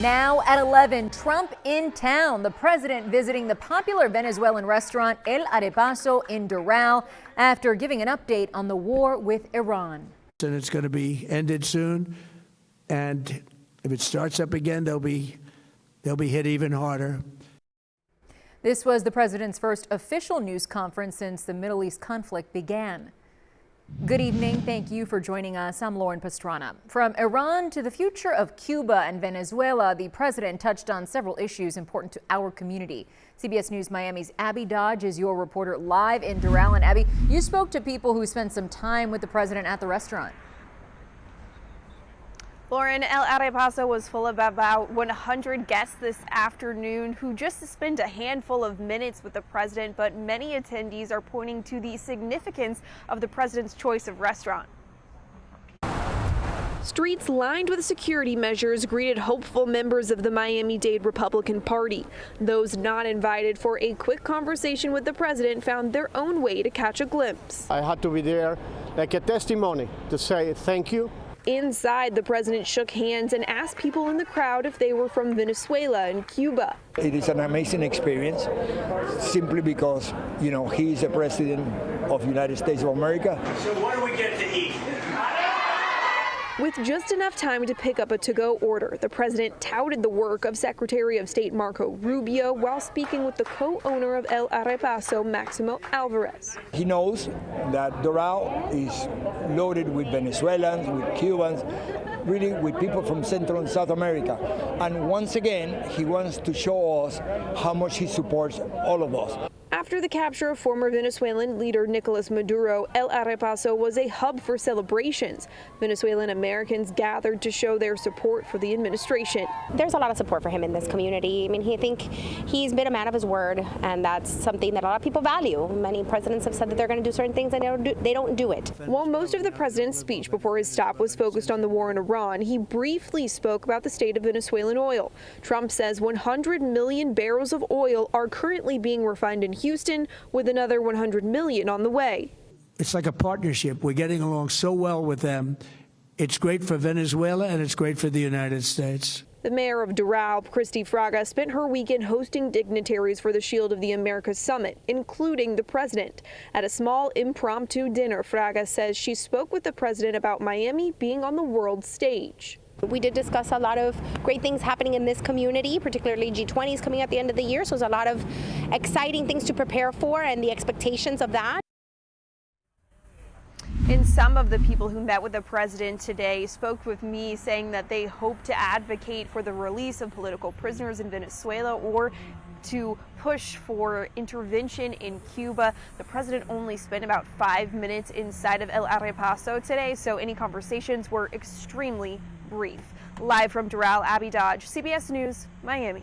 Now at 11, Trump in town. The president visiting the popular Venezuelan restaurant El Paso in Doral after giving an update on the war with Iran. And it's going to be ended soon, and if it starts up again, they'll be hit even harder. This was the president's first official news conference since the Middle East conflict began. Good evening. Thank you for joining us. I'm Lauren Pastrana. From Iran to the future of Cuba and Venezuela, the president touched on several issues important to our community. CBS News Miami's Abby Dodge is your reporter live in Doral. And Abby, you spoke to people who spent some time with the president at the restaurant. Lauren, El Paso was full of about 100 guests this afternoon who just spent a handful of minutes with the president, but many attendees are pointing to the significance of the president's choice of restaurant. Streets lined with security measures greeted hopeful members of the Miami-Dade Republican Party. Those not invited for a quick conversation with the president found their own way to catch a glimpse. I had to be there like a testimony to say thank you. Inside, the president shook hands and asked people in the crowd if they were from Venezuela and Cuba. It is an amazing experience simply because, he is the president of the United States of America. So what do we get to eat? With just enough time to pick up a to-go order, the president touted the work of Secretary of State Marco Rubio while speaking with the co-owner of El Paso, Maximo Alvarez. He knows that Doral is loaded with Venezuelans, with Cubans, really with people from Central and South America. And once again, he wants to show us how much he supports all of us. After the capture of former Venezuelan leader Nicolas Maduro, El Paso was a hub for celebrations. Venezuelan Americans gathered to show their support for the administration. There's a lot of support for him in this community. I mean, I think he's been a man of his word, and that's something that a lot of people value. Many presidents have said that they're going to do certain things, and they don't do it. While most of the president's speech before his stop was focused on the war in Iran, he briefly spoke about the state of Venezuelan oil. Trump says 100 million barrels of oil are currently being refined in Houston, with another 100 million on the way. It's like a partnership. We're getting along so well with them. It's great for Venezuela and it's great for the United States. The mayor of Doral, Christy Fraga, spent her weekend hosting dignitaries for the Shield of the Americas Summit, including the president. At a small impromptu dinner, Fraga says she spoke with the president about Miami being on the world stage. We did discuss a lot of great things happening in this community, particularly G20 coming at the end of the year. So there's a lot of exciting things to prepare for and the expectations of that. And some of the people who met with the president today spoke with me saying that they hope to advocate for the release of political prisoners in Venezuela or to push for intervention in Cuba. The president only spent about 5 minutes inside of El Paso today, so any conversations were extremely brief. Live from Doral, Abby Dodge, CBS News, Miami.